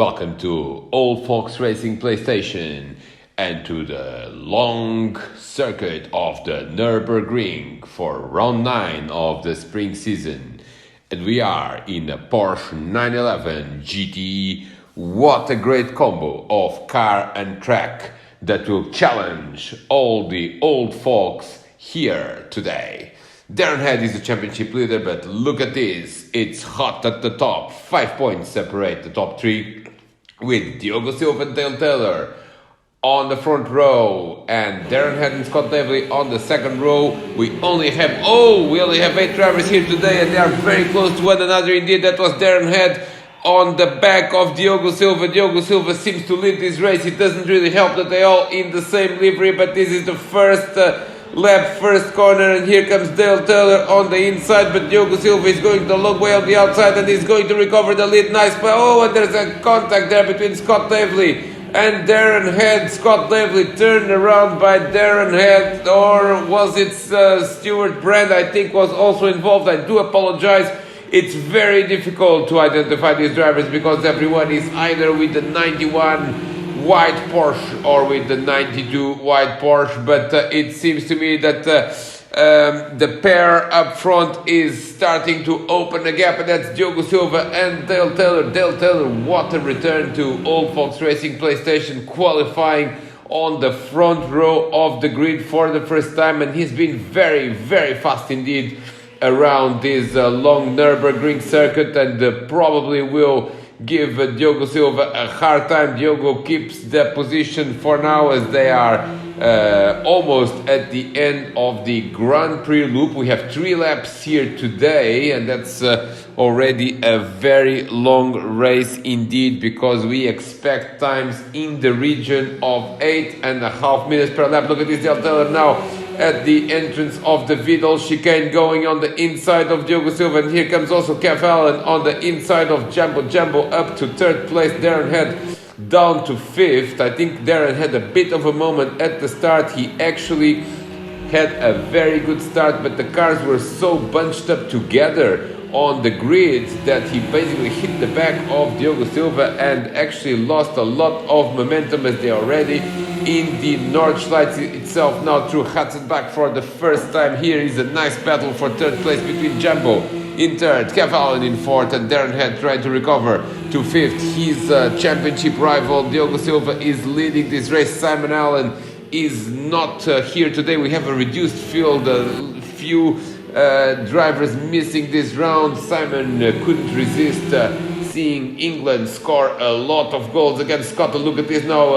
Welcome to Old Folks Racing PlayStation and to the long circuit of the Nurburgring for round 9 of the spring season. And we are in a Porsche 911 GTE. What a great combo of car and track that will challenge all the old folks here today. Darren Head is the championship leader, but look at this. It's hot at the top. 5 points separate the top 3, with Diogo Silva and Dale Taylor on the front row and Darren Head and Scott Davley on the second row. We only have 8 drivers here today, and they are very close to one another indeed. That was Darren Head on the back of Diogo Silva. Diogo Silva seems to lead this race. It doesn't really help that they all in the same livery, but this is the first lap, first corner, and here comes Dale Taylor on the inside, but Diogo Silva is going the long way on the outside and he's going to recover the lead. Nice play. And there's a contact there between Scott Davley and Darren Head. Scott Davley turned around by Darren Head, or was it Stuart Brand? I think was also involved. I do apologize. It's very difficult to identify these drivers because everyone is either with the 91 white Porsche or with the 92 white Porsche, but it seems to me that the pair up front is starting to open a gap, and that's Diogo Silva and Dale Taylor. Dale Taylor, what a return to Old Folks Racing PlayStation, qualifying on the front row of the grid for the first time, and he's been very, very fast indeed around this long Nurburgring circuit, and probably will give Diogo Silva a hard time. Diogo keeps the position for now as they are almost at the end of the Grand Prix loop. We have 3 laps here today, and that's already a very long race indeed, because we expect times in the region of 8.5 minutes per lap. Look at this, Dale Taylor now at the entrance of the Vidal chicane, going on the inside of Diogo Silva, and here comes also Kev Allen on the inside of Jumbo. Jumbo up to 3rd place, Darren Head down to 5th. I think Darren had a bit of a moment at the start. He actually had a very good start, but the cars were so bunched up together on the grid that he basically hit the back of Diogo Silva and actually lost a lot of momentum, as they are already in the Nordschleife itself now through Hatzenbach for the first time. Here is a nice battle for 3rd place between Jumbo in 3rd, Kev Allen in 4th, and Darren Head trying to recover to 5th. His championship rival Diogo Silva is leading this race. Simon Allen is not here today. We have a reduced field, a few drivers missing this round. Simon couldn't resist seeing England score a lot of goals against Scotland. Look at this now,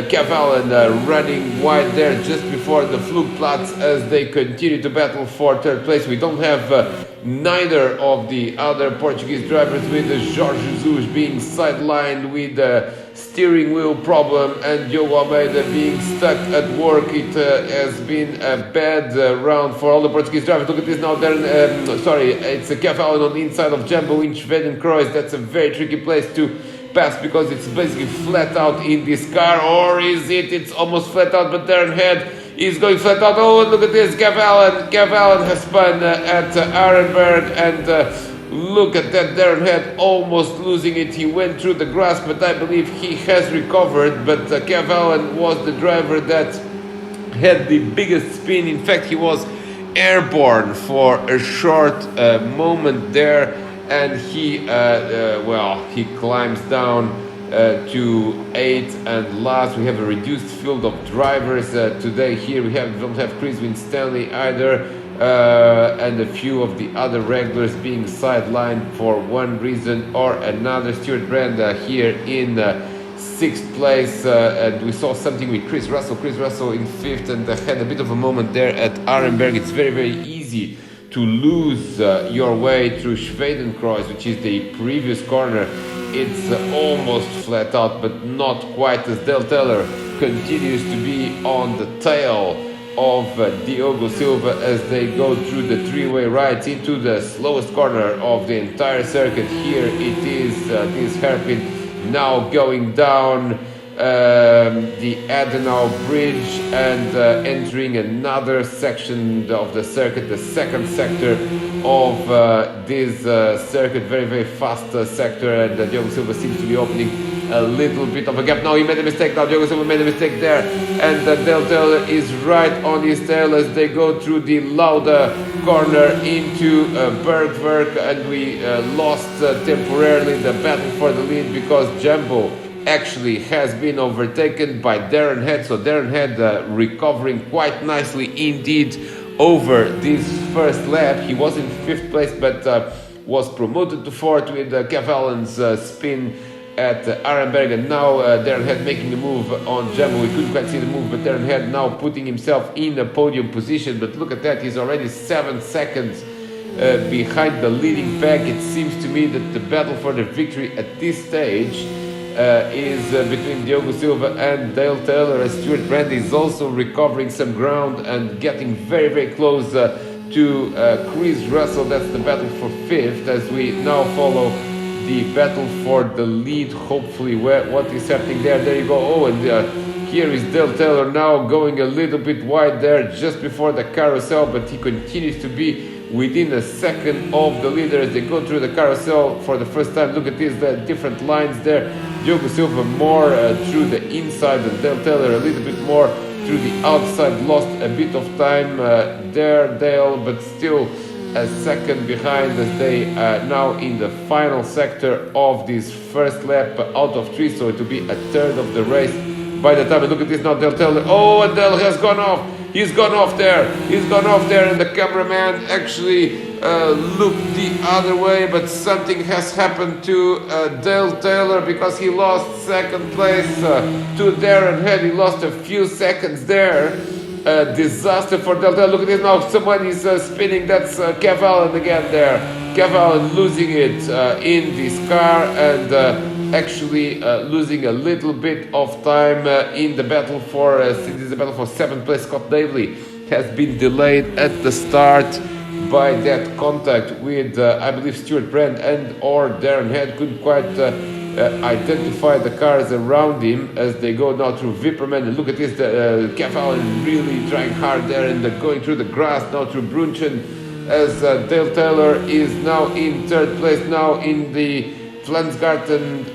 Kev Allen running wide there just before the Flugplatz as they continue to battle for 3rd place. We don't have neither of the other Portuguese drivers, with Jorge Jesus being sidelined with a steering wheel problem and Diogo Almeida being stuck at work. It has been a bad round for all the Portuguese drivers. Look at this now, it's a Kev Allen on the inside of Jumbo in Schwedenkreuz. That's a very tricky place to pass because it's basically flat out in this car, or is it? It's almost flat out, but Darren Head is going flat out. Look at this, Kev Allen has spun at Arenberg, and look at that, Darren Head almost losing it. He went through the grass, but I believe he has recovered. But Kev Allen was the driver that had the biggest spin. In fact, he was airborne for a short moment there, and he climbs down to 8th and last. We have a reduced field of drivers today. Here we don't have Chris Winstanley either, and a few of the other regulars being sidelined for one reason or another. Stuart Brand here in 6th place, and we saw something with Chris Russell in 5th, and had a bit of a moment there at Arenberg. It's very, very easy to lose your way through Schwedenkreuz, which is the previous corner. It's almost flat out, but not quite, as Dale Taylor continues to be on the tail of Diogo Silva as they go through the 3-way right into the slowest corner of the entire circuit. Here it is, this hairpin now going down the Adenau Bridge and entering another section of the circuit, the second sector of this circuit, very fast sector, and Diogo Silva seems to be opening a little bit of a gap. Now he made a mistake, now Diogo Silva made a mistake there, and Dale Taylor is right on his tail as they go through the Lauda corner into Bergwerk, and we lost temporarily the battle for the lead because Jumbo actually has been overtaken by Darren Head. So Darren Head recovering quite nicely indeed over this first lap. He was in 5th place but was promoted to 4th with Kev Allen's spin at Arenberg, and now Darren Head making a move on Jumbo. We couldn't quite see the move, but Darren Head now putting himself in a podium position. But look at that, he's already 7 seconds behind the leading pack. It seems to me that the battle for the victory at this stage is between Diogo Silva and Dale Taylor, as Stuart Brand is also recovering some ground and getting very close to Chris Russell. That's the battle for 5th, as we now follow the battle for the lead. Hopefully, what is happening there? There you go. Oh, and here is Dale Taylor now going a little bit wide there just before the carousel, but he continues to be within a second of the leader as they go through the carousel for the first time. Look at this, the different lines there. Diogo Silva more through the inside and Dale Taylor a little bit more through the outside. Lost a bit of time there, Dale, but still a second behind as they now in the final sector of this first lap out of 3, so it will be a third of the race by the time. And look at this now, Dale Taylor. Oh, and Dale has gone off. He's gone off there. He's gone off there, and the cameraman actually looked the other way, but something has happened to Dale Taylor because he lost 2nd place to Darren Head. He lost a few seconds there. Disaster for Dale Taylor. Look at this now. Someone is spinning. That's Kev Allen again there. Kev Allen losing it in this car and actually losing a little bit of time in the battle for this is a battle for 7th place. Scott Davely has been delayed at the start by that contact with I believe Stuart Brand and or Darren Head. Couldn't quite identify the cars around him as they go now through Vipperman. And look at this, Kev Allen really trying hard there and going through the grass now through Brunchen as Dale Taylor is now in 3rd place now in the Flansgarten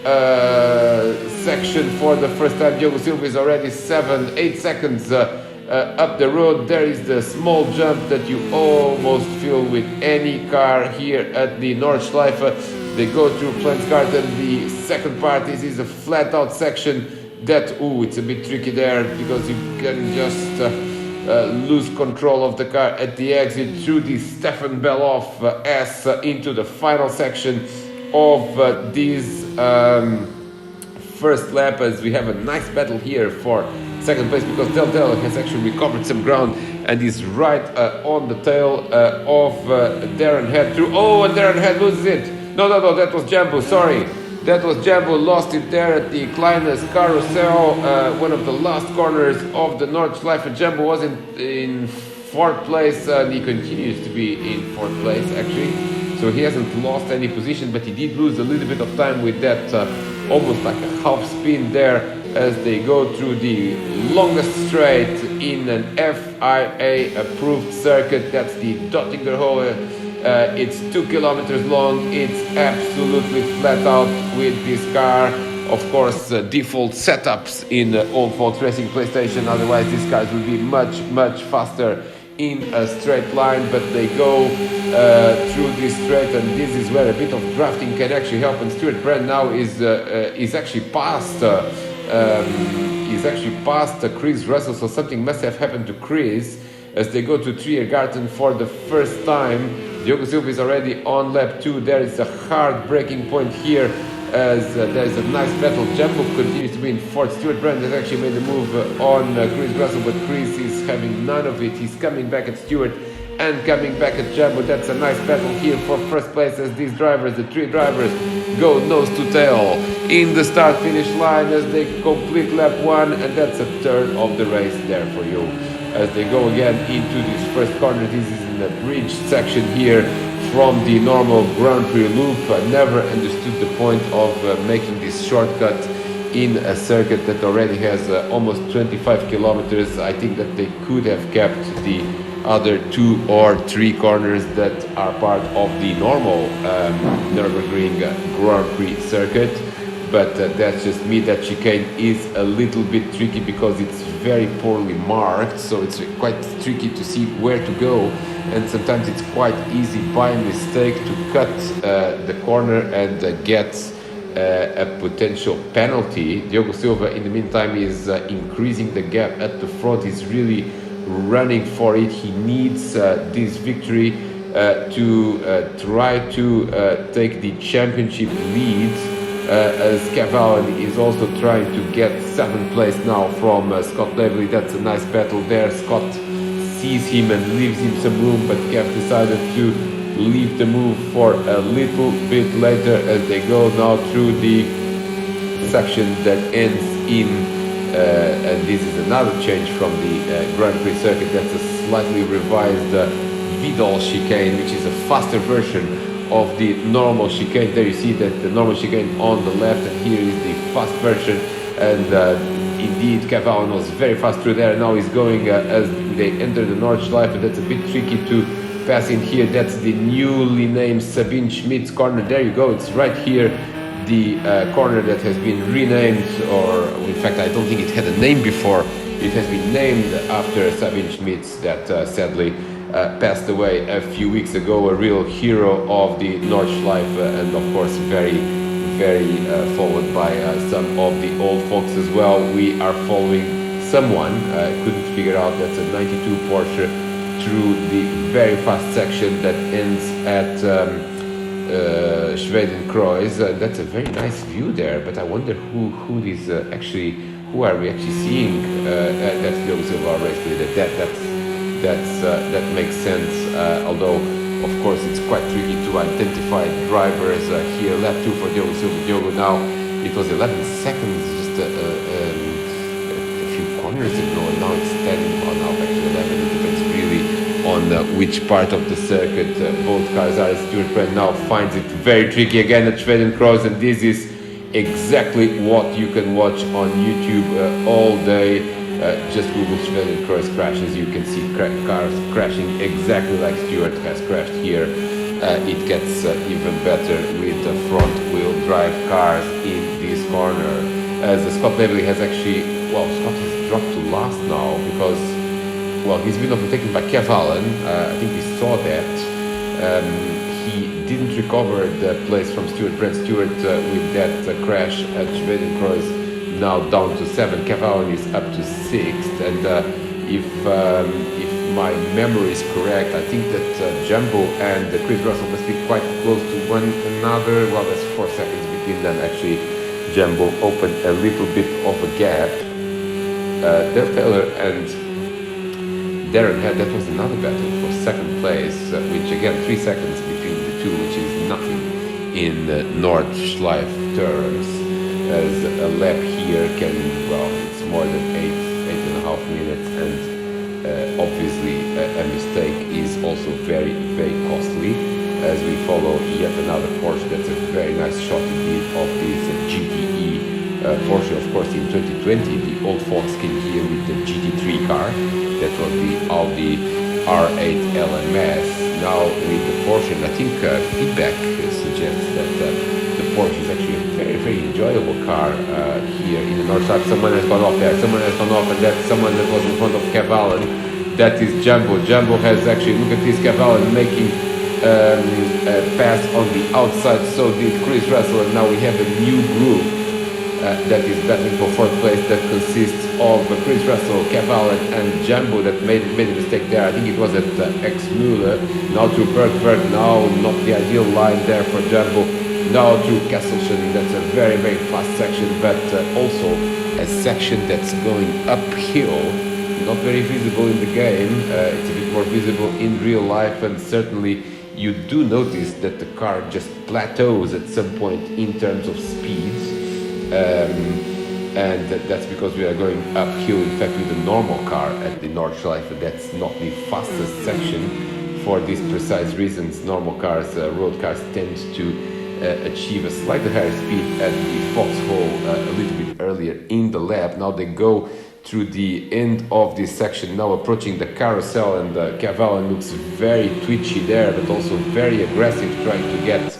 section for the first time. Diogo Silva is already 7-8 seconds up the road. There is the small jump that you almost feel with any car here at the Nordschleife. They go through Flansgarten. The second part is a flat out section that, it's a bit tricky there because you can just lose control of the car at the exit through the Stefan Beloff S into the final section of this first lap, as we have a nice battle here for 2nd place because Dale Taylor has actually recovered some ground and is right on the tail of Darren Head through. Oh, and Darren Head loses it. No, that was Jumbo, sorry. That was Jumbo, lost it there at the Kleines Carousel, one of the last corners of the Nordschleife. Jumbo was in 4th place and he continues to be in 4th place actually. So he hasn't lost any position, but he did lose a little bit of time with that almost like a half spin there as they go through the longest straight in an FIA approved circuit. That's the Dottingerhohe. It's 2 kilometers long. It's absolutely flat out with this car. Of course, default setups in Old Folks Racing PlayStation. Otherwise, these cars will be much faster in a straight line, but they go through this straight, and this is where a bit of drafting can actually help. And Stuart Brand now is actually past Chris Russell, so something must have happened to Chris as they go to Triergarten for the first time. Diogo Silva is already on lap 2. There is a hard braking point here as there is a nice battle. Jumbo continues to be in 4th. Stuart Brand has actually made a move on Chris Russell, but Chris is having none of it. He's coming back at Stuart and coming back at Jumbo. That's a nice battle here for 1st place as these drivers, the 3 drivers, go nose to tail in the start-finish line as they complete lap 1, and that's a third of the race there for you. As they go again into this first corner, this is in the bridge section here from the normal Grand Prix loop. I never understood the point of making this shortcut in a circuit that already has almost 25 kilometers. I think that they could have kept the other 2 or 3 corners that are part of the normal Nurburgring Grand Prix circuit. But that's just me. That chicane is a little bit tricky because it's very poorly marked, so it's quite tricky to see where to go, and sometimes it's quite easy by mistake to cut the corner and get a potential penalty. Diogo Silva in the meantime is increasing the gap at the front. He's really running for it. He needs this victory to try to take the championship lead, as Cavalli is also trying to get 7th place now from Scott Lively. That's a nice battle there. Scott sees him and leaves him some room, but Kev decided to leave the move for a little bit later as they go now through the section that ends in and this is another change from the Grand Prix circuit. That's a slightly revised Vidal chicane, which is a faster version of the normal chicane. There you see that the normal chicane on the left, and here is the fast version. And indeed, Cavalli was very fast through there. Now he's going as they enter the Nordschleife, and that's a bit tricky to pass in here. That's the newly named Sabine Schmidt's corner. There you go. It's right here, the corner that has been renamed, or in fact, I don't think it had a name before. It has been named after Sabine Schmidt's that sadly passed away a few weeks ago, a real hero of the Nordschleife, and of course very followed by some of the old folks as well. We are following someone, couldn't figure out, that's a 92 Porsche through the very fast section that ends at Schwedenkreuz. That's a very nice view there, but I wonder who are we actually seeing? That's the Silva race leader. That makes sense, although of course it's quite tricky to identify drivers here. Lap 2 for Diogo Silva. Diogo now, it was 11 seconds just a few corners ago, and now it's 10, well now back to 11. It depends really on which part of the circuit both cars are. Stuart Brand now finds it very tricky again at Schwedenkreuz, and this is exactly what you can watch on YouTube all day. Just Google Schwedenkreuz crashes, you can see cars crashing exactly like Stuart has crashed here. It gets even better with the front wheel drive cars in this corner. As Scott Lively has actually, Scott has dropped to last now because, he's been overtaken by Kev Allen. I think we saw that. He didn't recover the place from Stuart Brand. Stuart with that crash at Schwedenkreuz now down to 7. Cavalli is up to 6th, and if my memory is correct, I think that Jumbo and Chris Russell must be quite close to one another. Well, there's 4 seconds between them. Actually, Jumbo opened a little bit of a gap. Taylor and Darren had, that was another battle for 2nd place, which again 3 seconds between the two, which is nothing in Nordschleife terms. As a lap here can, it's more than 8.5 minutes, and obviously a mistake is also very costly. As we follow yet another Porsche, that's a very nice shot indeed of this GTE Porsche. Of course, in 2020, the old folks came here with the GT3 car. That was the Audi R8 LMS. Now with the Porsche, and I think feedback suggests that the Porsche is actually a very enjoyable car here in the Nordschleife. Someone has gone off there. Someone has gone off, and that's someone that was in front of Cavalli. That is Jumbo. Jumbo has actually, look at this, Cavalli making a pass on the outside. So did Chris Russell, and now we have a new group that is battling for 4th place. That consists of Chris Russell, Cavalli, and Jumbo that made a mistake there. I think it was at X-Müller. Now to Bergberg. Now not the ideal line there for Jumbo. Now through Kesselchen, that's a very fast section, but also a section that's going uphill, not very visible in the game. It's a bit more visible in real life, and certainly you do notice that the car just plateaus at some point in terms of speeds, and that's because we are going uphill. In fact, with a normal car at the Nordschleife, that's not the fastest section for these precise reasons. Normal cars, road cars, tend to achieve a slightly higher speed at the foxhole a little bit earlier in the lap. Now they go through the end of this section, now approaching the carousel, and Cavalli looks very twitchy there, but also very aggressive, trying to get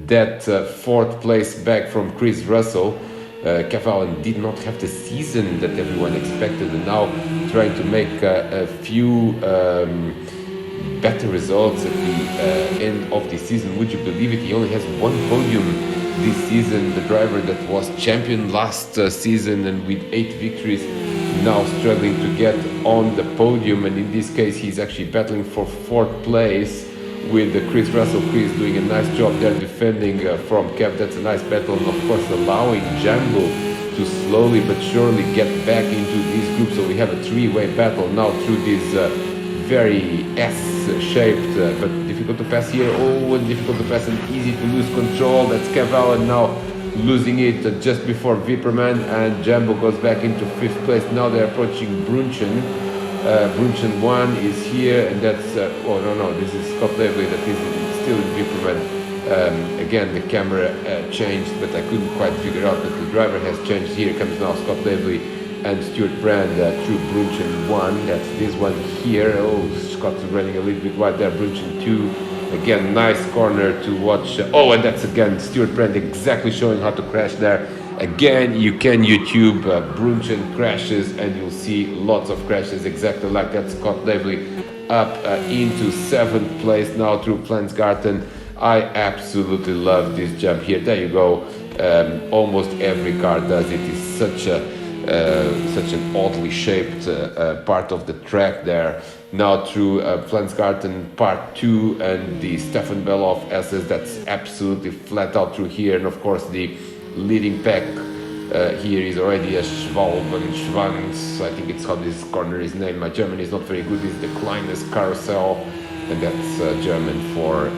that fourth place back from Chris Russell. Cavalli did not have the season that everyone expected, and now trying to make a few better results at the end of the season. Would you believe it? He only has one podium this season. The driver that was champion last season and with 8 victories now struggling to get on the podium, and in this case he's actually battling for 4th place with Chris Russell. Chris doing a nice job there defending from Kev. That's a nice battle, and of course allowing Jambo to slowly but surely get back into this group. So we have a 3-way battle now through this very S-shaped but difficult to pass here. Oh, and difficult to pass and easy to lose control. That's Cavalli now losing it just before Vipperman, and Jambo goes back into 5th place. Now they're approaching Brunchen. Brunchen 1 is here, and that's oh no, this is Scott Lively that is still in Vipperman. Again, the camera changed, but I couldn't quite figure out that the driver has changed. Here comes now Scott Lively and Stuart Brand through Brunchen 1. That's this one here. Oh, Scott's running a little bit wide there. Brunchen 2. Again, nice corner to watch. Oh, and that's again Stuart Brand exactly showing how to crash there. Again, you can YouTube Brunchen crashes, and you'll see lots of crashes exactly like that. Scott Lively up into 7th place now through Plansgarten. I absolutely love this jump here. There you go. Almost every car does it. It's such an oddly shaped part of the track there. Now through Plansgarten Part 2 and the Stefan Beloff SS, that's absolutely flat out through here. And of course the leading pack here is already a Schwalbenschwanz. I think it's how this corner is named. My German is not very good. It's the Kleines Carousel, and that's German for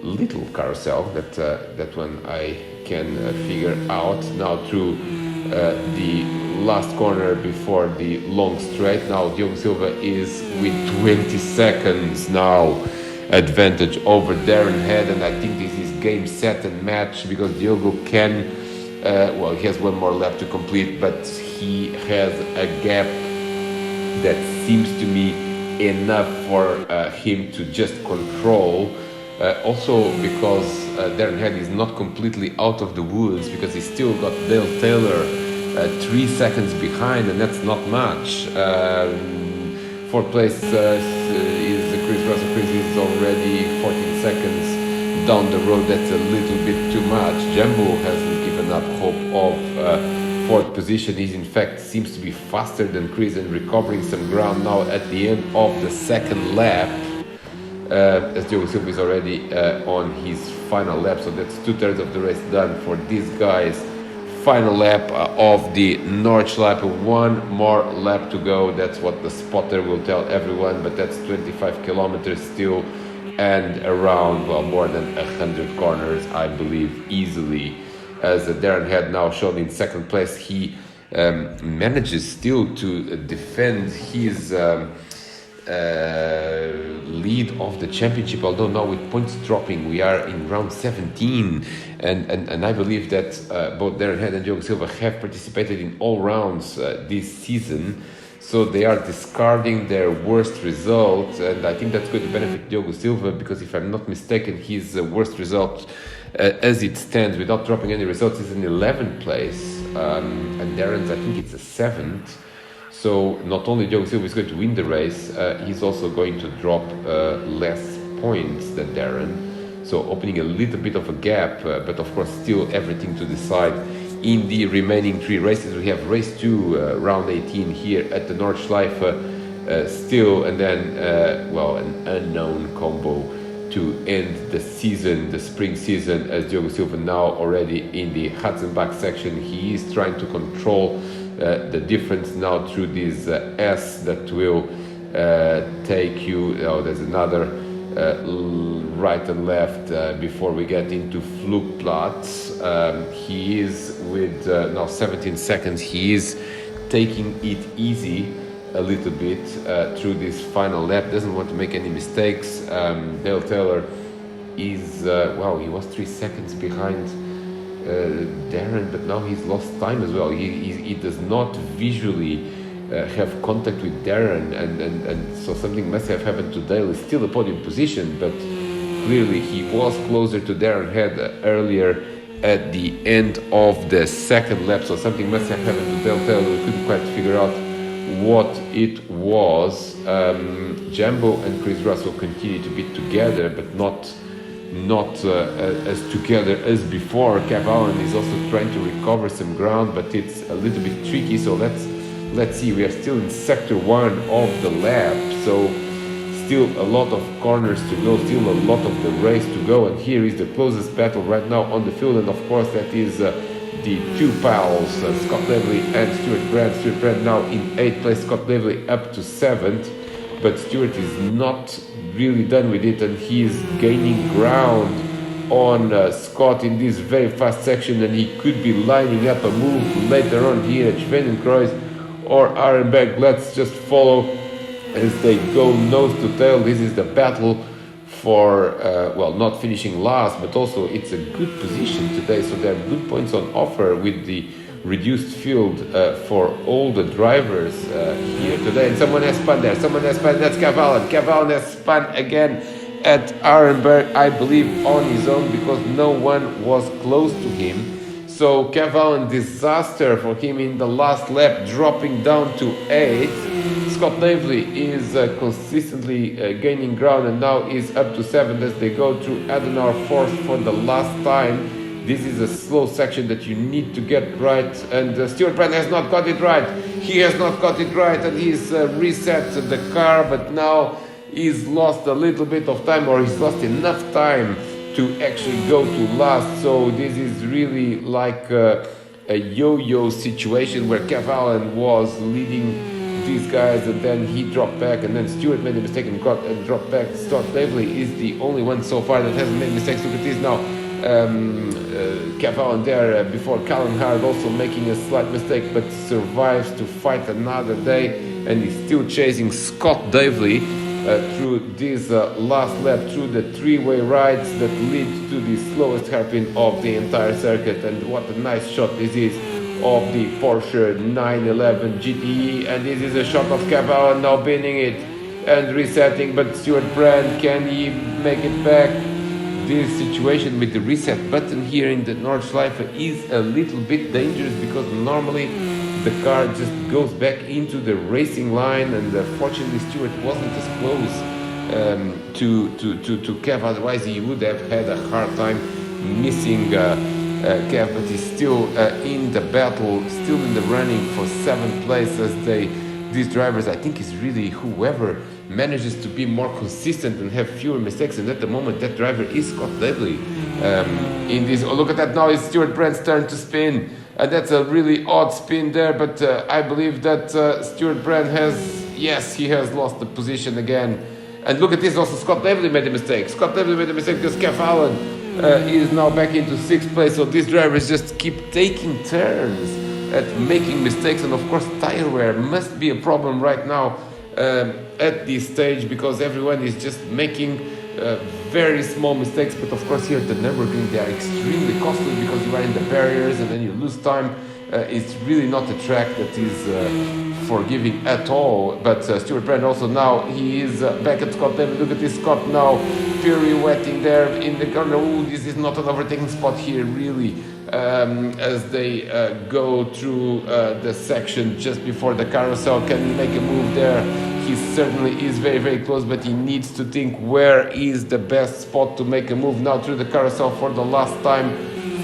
little carousel. That one I can figure out. Now through the last corner before the long straight. Now Diogo Silva is with 20 seconds now advantage over Darren Head, and I think this is game, set and match, because Diogo can well, he has one more lap to complete, but he has a gap that seems to me enough for him to just control. Also because Darren Head is not completely out of the woods, because he's still got Dale Taylor 3 seconds behind, and that's not much. 4th place is Chris Russell. Chris is already 14 seconds down the road. That's a little bit too much. Jambo hasn't given up hope of 4th position. He in fact seems to be faster than Chris and recovering some ground now at the end of the 2nd lap. As Diogo Silva is already on his final lap, so that's 2/3 of the race done for these guys. Final lap of the Nordschleife. One more lap to go. That's what the spotter will tell everyone, but that's 25 kilometers still, and around, well, more than 100 corners, I believe, easily. As Darren Head now shown in 2nd place, he manages still to defend his lead of the championship, although now with points dropping, we are in round 17, and I believe that both Darren Head and Diogo Silva have participated in all rounds this season, so they are discarding their worst result, and I think that's going to benefit Diogo Silva, because if I'm not mistaken, his worst result as it stands without dropping any results is in 11th place, and Darren's, I think it's a 7th. So not only Diogo Silva is going to win the race, he's also going to drop less points than Darren. So opening a little bit of a gap, but of course still everything to decide in the remaining 3 races. We have race 2, round 18 here at the Nordschleife still, and then, well, an unknown combo to end the season, the spring season, as Diogo Silva now already in the Hatzenbach section. He is trying to control the difference now through this S that will take you. Oh, there's another right and left before we get into Flugplatz. He is with now 17 seconds. He is taking it easy a little bit through this final lap. Doesn't want to make any mistakes. Dale Taylor is, well, he was 3 seconds behind Darren, but now he's lost time as well. He does not visually have contact with Darren, and so something must have happened to Dale. It's still a podium position, but clearly he was closer to Darren Head earlier at the end of the second lap, so something must have happened to Dale Taylor. We couldn't quite figure out what it was. Jambo and Chris Russell continue to be together, but not as together as before. Kev Allen is also trying to recover some ground, but it's a little bit tricky. So let's see. We are still in sector 1 of the lap, so still a lot of corners to go, still a lot of the race to go. And here is the closest battle right now on the field, and of course that is the two pals, Scott Lively and Stuart Brand. Stuart Brand now in 8th place, Scott Lively up to 7th, but Stuart is not really done with it, and he is gaining ground on Scott in this very fast section, and he could be lining up a move later on here at Schwedenkreuz or Arenberg. Let's just follow as they go nose to tail. This is the battle for, well, not finishing last, but also it's a good position today, so there are good points on offer with the reduced field for all the drivers here today. And someone has spun there, that's Kev Allen. Kev Allen has spun again at Arenberg, I believe on his own, because no one was close to him. So Kev Allen, disaster for him in the last lap, dropping down to 8th. Scott Lively is consistently gaining ground, and now is up to 7th as they go through Adenauer Force for the last time. This is a slow section that you need to get right, and Stuart Brand has not got it right. He has not got it right, and he's reset the car, but now he's lost a little bit of time, or he's lost enough time to actually go to last. So this is really like a yo-yo situation where Kev Allen was leading these guys, and then he dropped back, and then Stuart made a mistake and dropped back. Scott Lively is the only one so far that hasn't made mistakes. Look at this now. Kev Allen there before Callan Hard also making a slight mistake, but survives to fight another day, and he's still chasing Scott Lively through this last lap, through the three-way rides that lead to the slowest hairpin of the entire circuit. And what a nice shot this is of the Porsche 911 GTE, and this is a shot of Kev Allen now binning it and resetting, but Stuart Brand, can he make it back? This situation with the reset button here in the Nordschleife is a little bit dangerous, because normally the car just goes back into the racing line, and fortunately Stuart wasn't as close to Kev, otherwise he would have had a hard time missing Kev, but he's still in the battle, still in the running for 7th place, as these drivers, I think, is really whoever manages to be more consistent and have fewer mistakes, and at the moment that driver is Scott Lively in this. Oh, look at that, now it's Stuart Brand's turn to spin, and that's a really odd spin there, but I believe that Stuart Brand he has lost the position again. And look at this, also Scott Lively made a mistake. Scott Lively made a mistake because Kev Allen is now back into 6th place, so these drivers just keep taking turns at making mistakes, and of course tire wear must be a problem right now at this stage, because everyone is just making very small mistakes. But of course here at the Nurburgring they are extremely costly, because you are in the barriers and then you lose time. It's really not a track that is forgiving at all. But Stuart Brand also now, he is back at Scott Lively. Look at this Scott now pirouetting there in the corner. Ooh, this is not an overtaking spot here really, as they go through the section just before the carousel. Can he make a move there? He certainly is very, very close, but he needs to think where is the best spot to make a move now through the carousel for the last time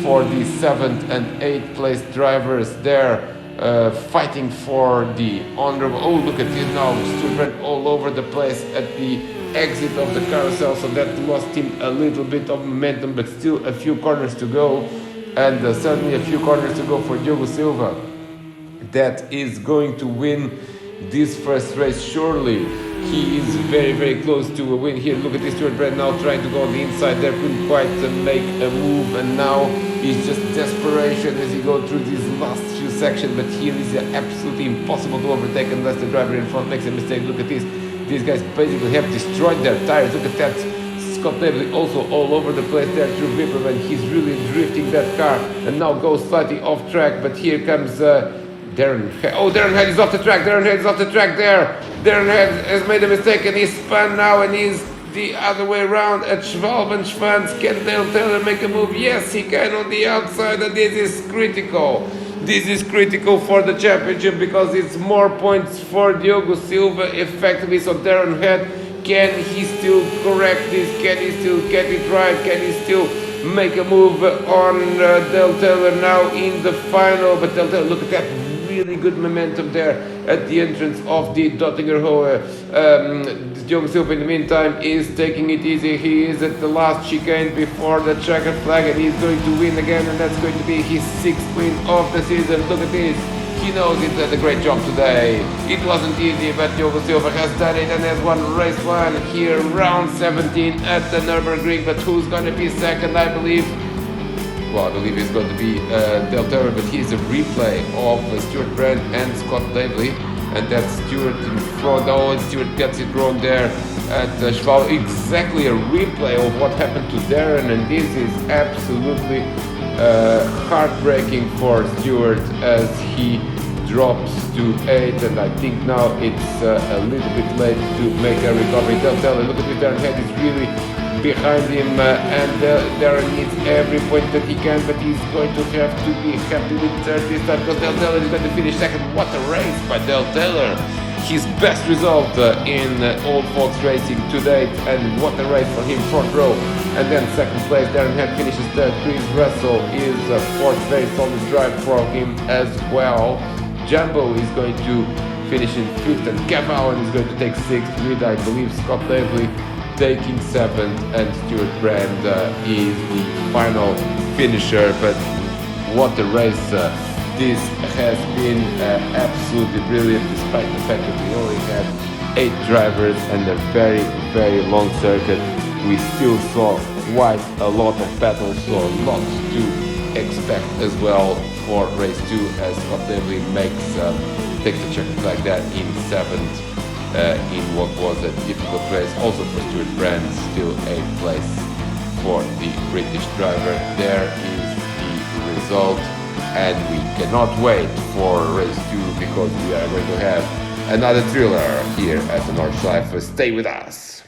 for the 7th and 8th place drivers there, fighting for the honorable. Oh, look at this now, Stuart all over the place at the exit of the carousel, so that lost him a little bit of momentum, but still a few corners to go, and certainly a few corners to go for Diogo Silva. That is going to win this first race surely. He is very, very close to a win here. Look at this Stuart Brand now trying to go on the inside there, couldn't quite make a move, and now it's just desperation as he goes through these last few sections. But here is absolutely impossible to overtake unless the driver in front makes a mistake. Look at this. These guys basically have destroyed their tires. Look at that Scott Daly also all over the place there through Vipperman. He's really drifting that car and now goes slightly off track. But here comes Darren Head. Oh, Darren Head is off the track. Darren Head is off the track there. Darren Head has made a mistake and he's spun now and he's the other way around at Schwalbe and Schwanz. Can Dale Taylor make a move? Yes, he can on the outside, and this is critical. This is critical for the championship because it's more points for Diogo Silva effectively. So Darren Head, can he still correct this? Can he still get it right? Can he still make a move on Dale Taylor now in the final? But Dale Taylor, look at that, really good momentum there at the entrance of the Dottinger Hohe. Diogo Silva in the meantime is taking it easy. He is at the last chicane before the checkered flag and he's going to win again, and that's going to be his 6th win of the season. Look at this. He knows he did a great job today. It wasn't easy, but Diogo Silva has done it and has won race 1 here, round 17 at the Nurburgring. But who's going to be second, I believe? Well, I believe it's going to be Dale Taylor, but here's a replay of Stuart Brand and Scott Daly. And that's Stuart in front. Oh, and Stuart gets it wrong there at Schwalbe. Exactly a replay of what happened to Darren, and this is absolutely heartbreaking for Stuart as he drops to 8, and I think now it's a little bit late to make a recovery. Dale Taylor, look at this, Darren Head is really behind him, and Darren needs every point that he can, but he's going to have to be happy with third this time because Dale Taylor is going to finish second. What a race by Dale Taylor! His best result in Old Folks Racing to date, and what a race for him, front row. And then second place, Darren Head finishes third. Chris Russell is fourth, very solid drive for him as well. Jumbo is going to finish in fifth, and Kev Allen is going to take sixth with, I believe, Scott Daly taking 7th, and Stuart Brand is the final finisher. But what a race this has been, absolutely brilliant, despite the fact that we only had 8 drivers and a very, very long circuit. We still saw quite a lot of battles, so a lot to expect as well for race 2 as Scott Daly takes the checker like that in 7th. In what was a difficult race, also for Stuart Brand, still 8th place for the British driver. There is the result, and we cannot wait for race 2 because we are going to have another thriller here at the Nordschleife. Stay with us.